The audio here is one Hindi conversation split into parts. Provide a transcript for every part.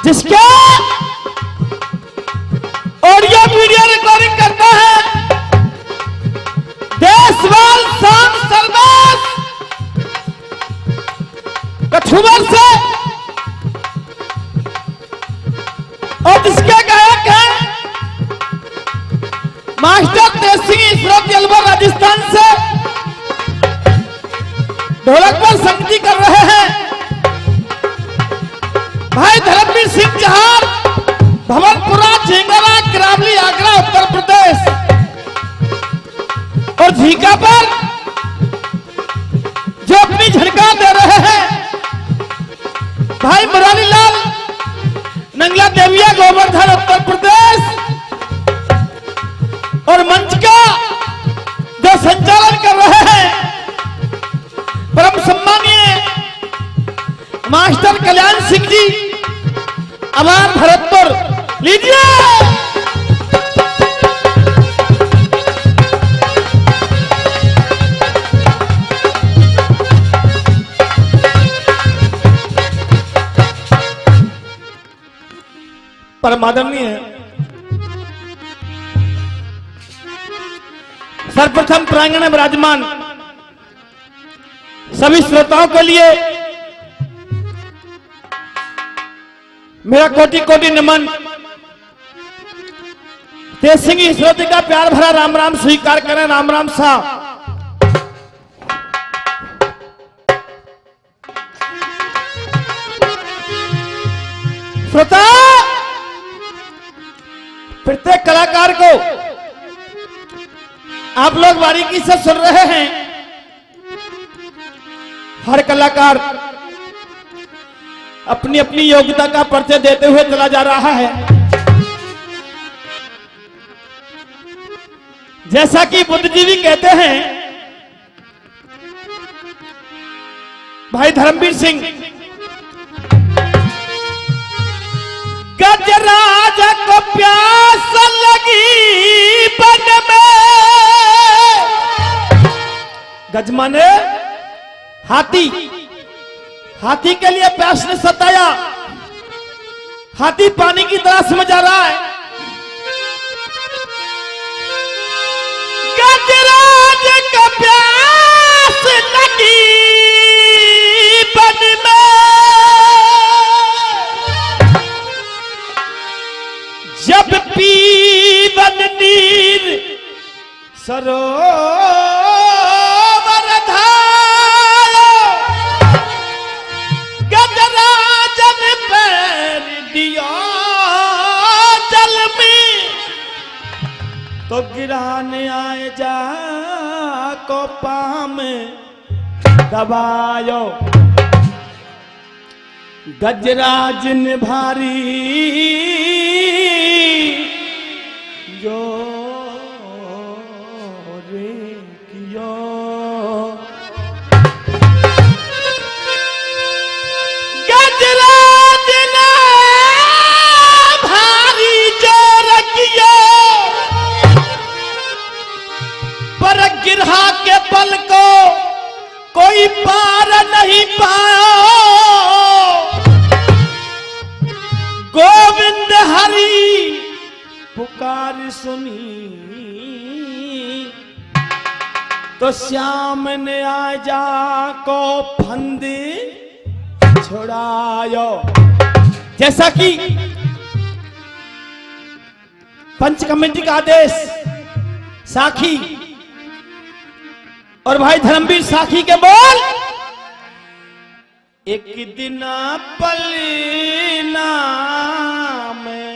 जिसके ऑडियो वीडियो रिकॉर्डिंग करता है देशवाल शाम सरदास कछुवर से, और जिसके गायक हैं मास्टर तेज सिंह इसरोत अलवर राजस्थान से ढोलक पर संगति कर रहे हैं भाई धर्मवीर सिंह जहार भवनपुरा झिंगरा किरावली आगरा उत्तर प्रदेश, और झीका पर जो अपनी झटका दे रहे हैं भाई मुरारी लाल नंगला देविया गोवर्धन उत्तर प्रदेश, और मंच का जो संचालन कर रहे हैं परम सम्मानीय मास्टर कल्याण सिंह जी अवार भरतपुर, लीजिए। परम आदरणीय सर्वप्रथम प्रांगण में विराजमान सभी श्रोताओं के लिए मेरा कोटि कोटि नमन। तेज सिंह इसरोती का प्यार भरा राम राम स्वीकार करें। राम राम साहब। श्रोता प्रत्येक कलाकार को आप लोग बारीकी से सुन रहे हैं। हर कलाकार अपनी अपनी योग्यता का परिचय देते हुए चला जा रहा है। जैसा कि बुद्धिजीवी कहते हैं भाई धर्मवीर सिंह, गजराज को प्यास लगी बन में, गज माने हाथी, हाथी के लिए प्यास ने सताया, हाथी पानी की तलाश में जा रहा है। गजराज को प्यास लगी बन में, जब पीवन नीर सरोवर धारो, गजराजन पैर दिया जल में, तो गिराने आए जा को पाम दबायो, गजराज ने भारी जो रे कियो, गजराज ने भारी जो रखियो, पर गिरहा के बल को कोई पार नहीं पाया। गोविंद हरि पुकार सुनी तो श्याम ने आजा को फंदे छुड़ायो। जैसा कि पंच कमेटी का आदेश साखी और भाई धर्मवीर साखी के बोल, एक दिन पलना में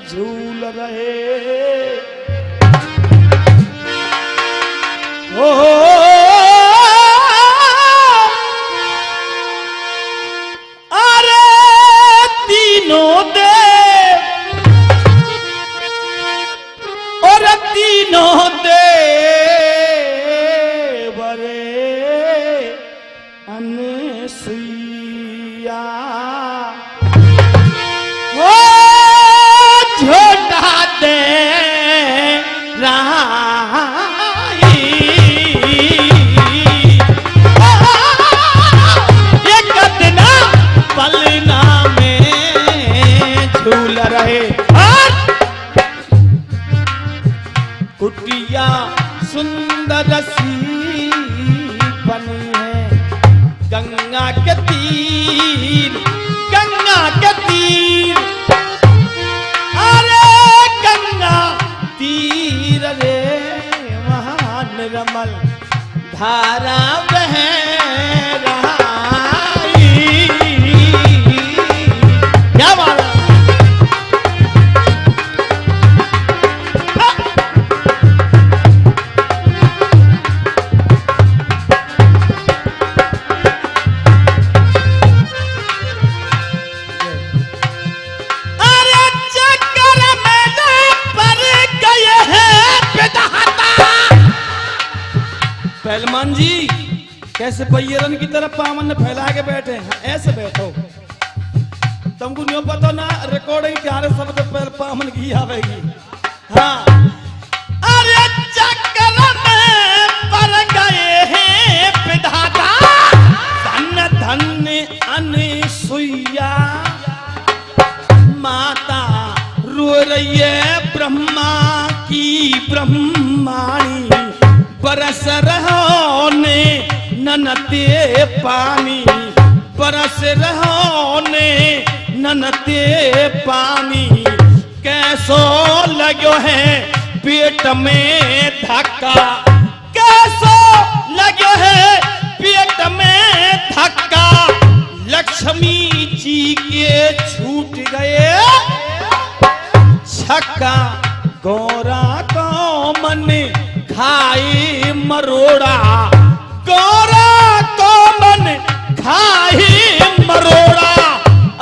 झूल रहे हो, अरे तीनों देव और तीनों देव अनसुईया हो झोटा दे राई, एक दिन तीर, गंगा के तीर, अरे गंगा तीर रे वहां निर्मल धारा बह रही। क्या बात है? पहलवान जी कैसे पहियरन की तरफ पामन फैला के बैठे हैं, ऐसे बैठो। तुमको नहीं पता ना रिकॉर्डिंग क्या सब तो पैर पामन की आवेगी। हाँ, अरे चक्कर में पड़ गए हैं विधाता, धन्य धन्य अनसुईया माता रो रही है ब्रह्मा की ब्रह्माणी, बरस रहो ने ननते पानी, बरस रहो ने ननते पानी, कैसो लगो है पेट में धक्का, कैसो लगो है पेट में धक्का, लक्ष्मी जी के छूट गए छक्का, गौरा को मन खाई मरोड़ा, गौरा को मन खाई मरोड़ा,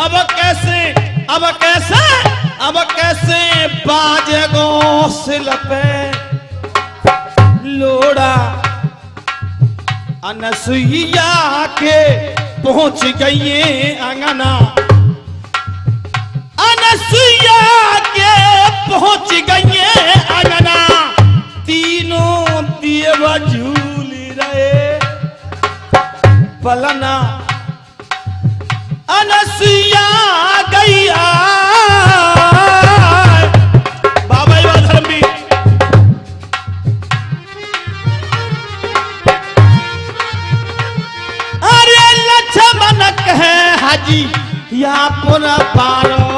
अब कैसे अब कैसे अब कैसे बाजे गौसिल पे लोड़ा, अनसुईया के पहुंच गई अंगना, अनसुईया के पहुंच गई अंगना, तीनों देव झूल रहे पलना, अनसुईया गैया बाबा धर्मी। अरे लक्ष्मण कहे हाजी या पुरा पारो,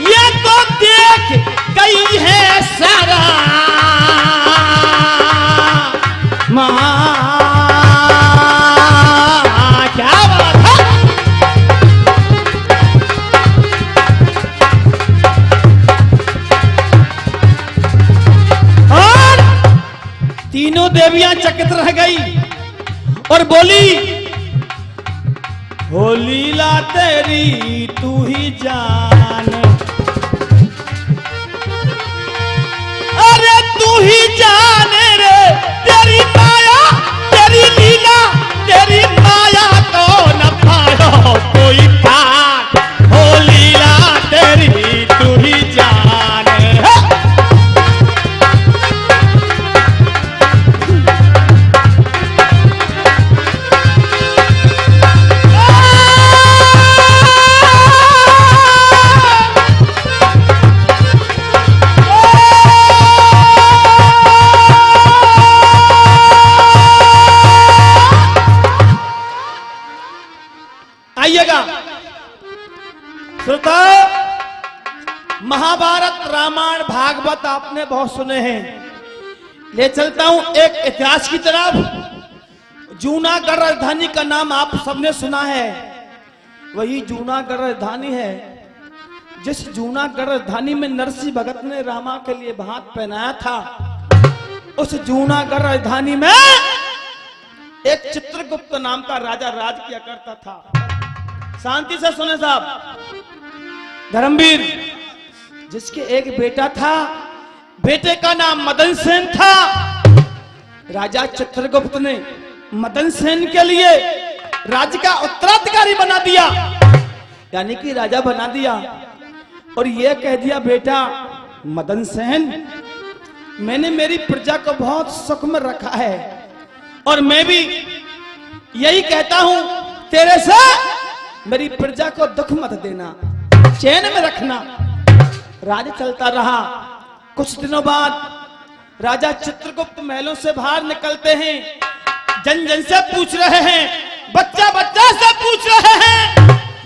ये तो देख गई है सारा मां, क्या बात है। और तीनों देवियां चकित रह गई और बोली, हो लीला तेरी तू ही जान, अरे तू ही जाने रे तेरी माया तेरी लीला, तेरी माया को न पायो कोई पार, हो लीला तेरी तू ही जाने। आइएगा श्रोता, महाभारत रामायण भागवत आपने बहुत सुने हैं, ले चलता हूं एक इतिहास की तरफ। जूनागढ़ राजधानी का नाम आप सबने सुना है, वही जूनागढ़ राजधानी है जिस जूनागढ़ राजधानी में नरसिंह भगत ने रामा के लिए भात पहनाया था। उस जूनागढ़ राजधानी में एक चित्रगुप्त नाम का राजा राज किया करता था। शांति से सुने साहब, धर्मवीर, जिसके एक बेटा था, बेटे का नाम मदन सेन था। राजा चित्रगुप्त ने मदन सेन के लिए राज्य का उत्तराधिकारी बना दिया, यानी कि राजा बना दिया, और यह कह दिया, बेटा मदन सेन, मैंने मेरी प्रजा को बहुत सुख में रखा है और मैं भी यही कहता हूं, तेरे से मेरी प्रजा को दुख मत देना, चैन में रखना। राज्य चलता रहा। कुछ दिनों बाद राजा चित्रगुप्त महलों से बाहर निकलते हैं, जन जन से पूछ रहे हैं, बच्चा बच्चा से पूछ रहे हैं,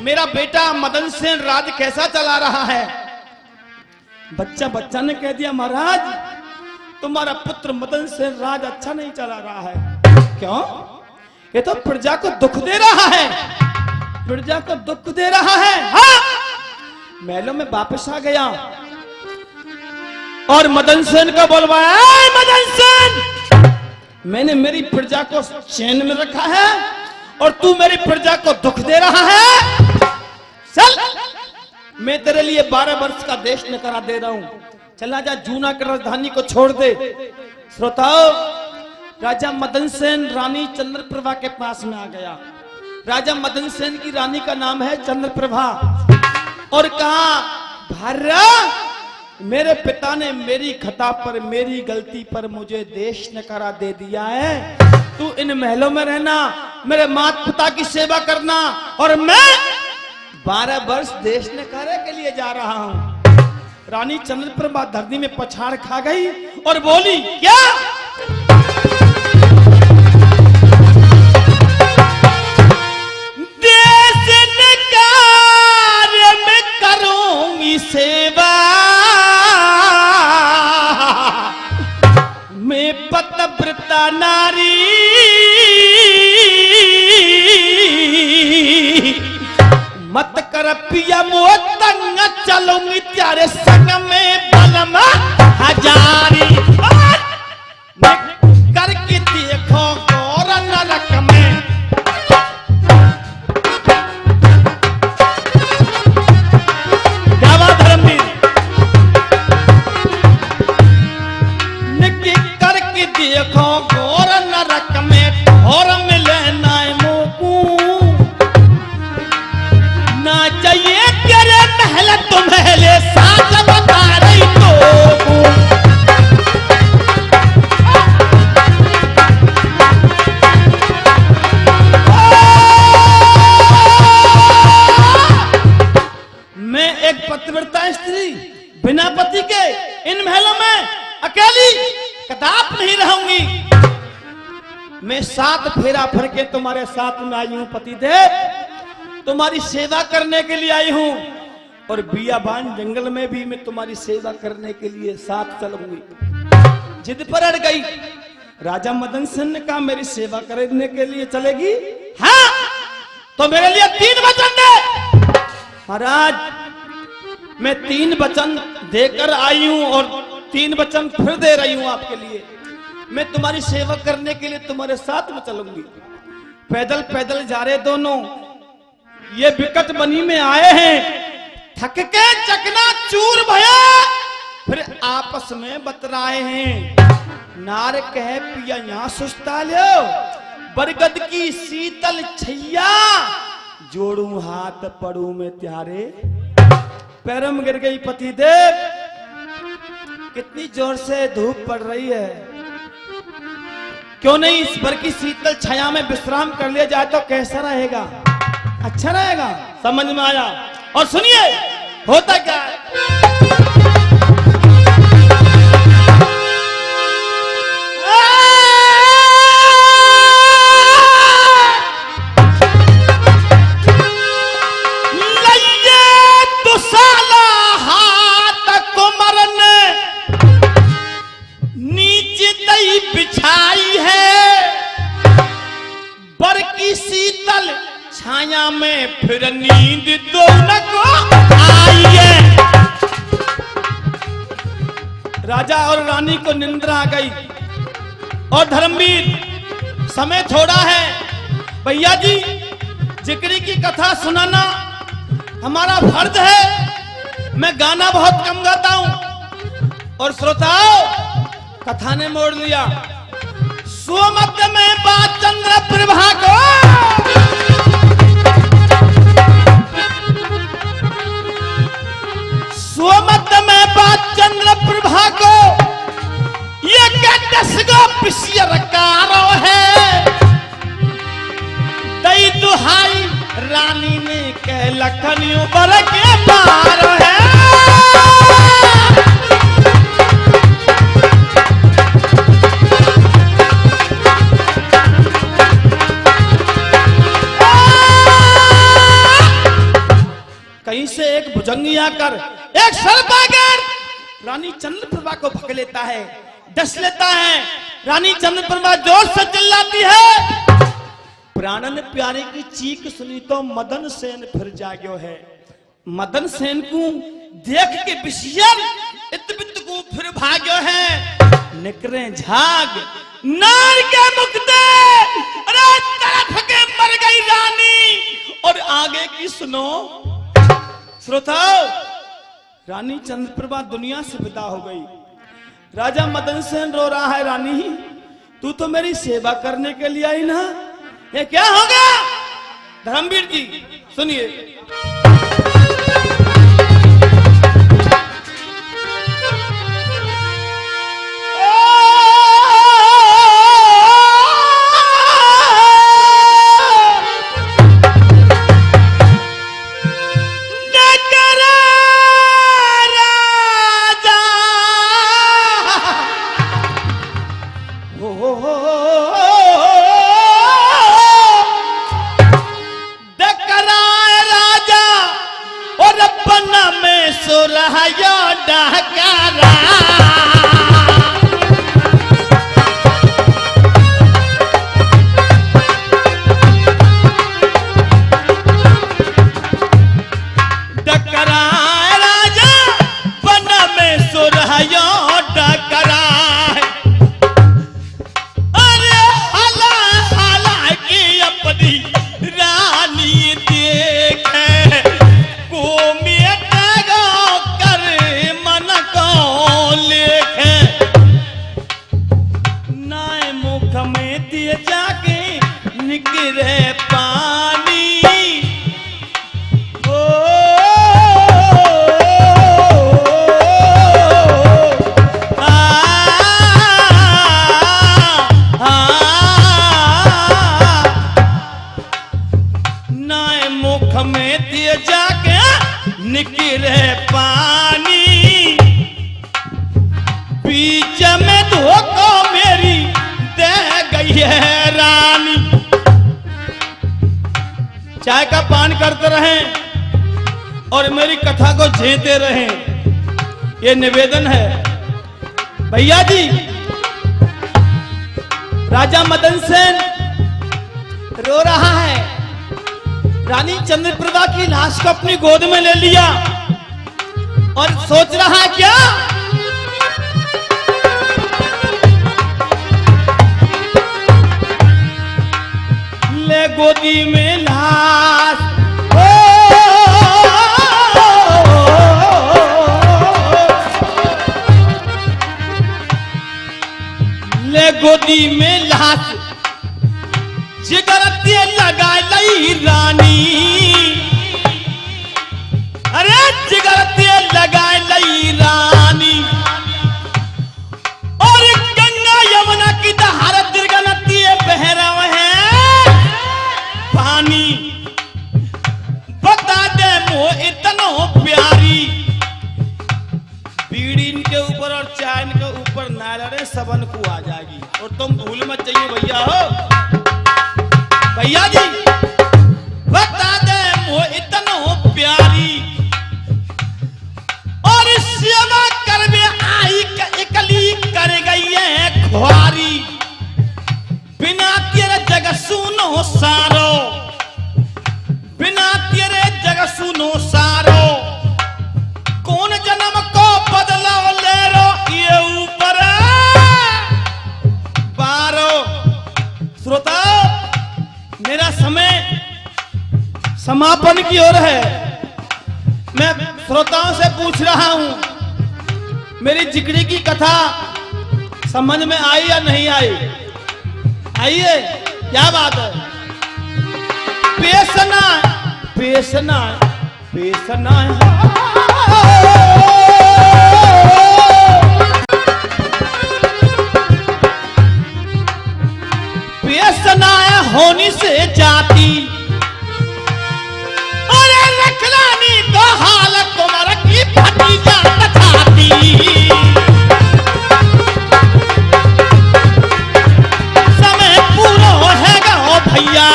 मेरा बेटा मदन सेन राज कैसा चला रहा है। बच्चा बच्चा ने कह दिया, महाराज तुम्हारा पुत्र मदन सेन राज अच्छा नहीं चला रहा है। क्यों? ये तो प्रजा को दुख दे रहा है, प्रजा को दुख दे रहा है। हाँ, महलों में वापस आ गया और मदन सेन को बोलवाया, मदन सेन, मैंने मेरी प्रजा को चैन में रखा है और तू मेरी प्रजा को दुख दे रहा है। चल, मैं तेरे लिए 12 वर्ष का देश नकारा दे रहा हूं, चला जा, जूना की राजधानी को छोड़ दे। श्रोताओ, राजा मदन सेन रानी चंद्रप्रभा के पास में आ गया। राजा मदन सेन की रानी का नाम है चंद्रप्रभा, और कहा, भार्या, मेरे पिता ने मेरी खता पर, मेरी गलती पर मुझे देश नकारा दे दिया है। तू इन महलों में रहना, मेरे माता पिता की सेवा करना, और मैं 12 वर्ष देश नकारे के लिए जा रहा हूं। रानी चंद्रप्रभा धरती में पछाड़ खा गई और बोली, क्या? देश नकारे में करूंगी सेवा, मैं पतिव्रता नारी, मत कर पिया मोतंग, चलूंगी तेरे संग में बलमा हजारी। करके देखो गौर नरक में, जावा धर्मवीर, निकी करके देखो गौर नरक में, और मिले नाय मोकू, ना चाहिए तेरे महल तुम्हें साथ बता रही तो। मैं एक पतिव्रता स्त्री बिना पति के इन महलों में अकेली कदाप नहीं रहूंगी। मैं 7 फेरा भर के तुम्हारे साथ में आई हूं पतिदेव, तुम्हारी सेवा करने के लिए आई हूं, और बियाबान जंगल में भी मैं तुम्हारी सेवा करने के लिए साथ चलूंगी। जिद पर अड़ गई। राजा मदन सेन ने कहा, मेरी सेवा करने के लिए चलेगी? हाँ, तो मेरे लिए 3 वचन दे। महाराज, मैं 3 वचन देकर आई हूं और 3 वचन फिर दे रही हूं आपके लिए। मैं तुम्हारी सेवा करने के लिए तुम्हारे साथ में चलूंगी। पैदल पैदल जा रहे दोनों, ये विकट बनी में आए हैं, थक के चकना चूर भया, फिर आपस में बतराए हैं। नार कह पिया यहाँ सुस्ता लो, बरगद की शीतल छैया, जोड़ू हाथ पड़ू में त्यारे। पैरों में गिर गई पतिदेव। कितनी जोर से धूप पड़ रही है, क्यों नहीं इस भर की शीतल छाया में विश्राम कर लिया जाए तो कैसा रहेगा? अच्छा रहेगा। समझ में आया? और सुनिए होता क्या है। बिछाई है बर की शीतल छाया में, फिर नींद दोनों को आई है। राजा और रानी को निंद्रा आ गई। और धर्मवीर, समय थोड़ा है, भैया जी जिक्री की कथा सुनाना हमारा फर्ज है। मैं गाना बहुत कम गाता हूं। और श्रोताओ, कथा ने मोड़ लिया। सुमत में बात चंद्र प्रभा को, सुमत में बात चंद्र प्रभा को, ये कैटस को पिसियरकारो है। दई दुहाई रानी ने कह लखनियों बर के पार है। जंगी आकर एक सर्पाकार रानी चंद्रप्रभा को पकड़ लेता है, डस लेता है। रानी चंद्रप्रभा जोर से चिल्लाती है। प्राणन प्यारे की चीख सुनी तो मदन सेन फिर जाग्यो है। मदन सेन को देख के विषयन इतबित को फिर भाग्यो है। निकरे झाग नार के मुक्ते, अरे तरफ के मर गई रानी। और आगे की सुनो श्रोताओ, रानी चंद्रप्रभा दुनिया से विदा हो गई। राजा मदन सेन रो रहा है, रानी तू तो मेरी सेवा करने के लिए आई ना, ये क्या हो गया? धर्मवीर जी सुनिए। चाय का पान करते रहें और मेरी कथा को झेलते रहें, ये निवेदन है। भैया जी, राजा मदन सेन रो रहा है। रानी चंद्रप्रभा की लाश को अपनी गोद में ले लिया और सोच रहा है क्या, ले गोदी में लाश, ले गोदी में लाश, जिगरती लगा लई रानी, अरे जिगरती लगा लई रानी। और गंगा यमुना की धारा दिर्गनती बह रहा है पानी, बता दे मो इतनो प्यारी। बीड़ी इनके ऊपर और चाय इनके ऊपर ना लड़े, सबन को आ जाएगी। और तुम भूल मत जाइए भैया हो, भैया जी बता दे मो इतनो प्यारी। और सेवा करवे आई एकली कर गई है खुआरी, बिना तेरे जग सुनो सारो, बिना तेरे जग सुनो सारो। कौन जन्म को बदलाव ले रो ये ऊपर पारो। श्रोता, मेरा समय समापन की ओर है। मैं श्रोताओं से पूछ रहा हूं, मेरी जिक्री की कथा समझ में आई या नहीं आई? आइए, क्या बात है? पेशना पेशना पेशना पेशना होनी से जाती, अरे रखलानी तो हालत तुम्हारा की फटी जात छाती। समय पूरा है गा भैया,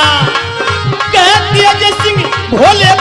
कहती है जय सिंह भोले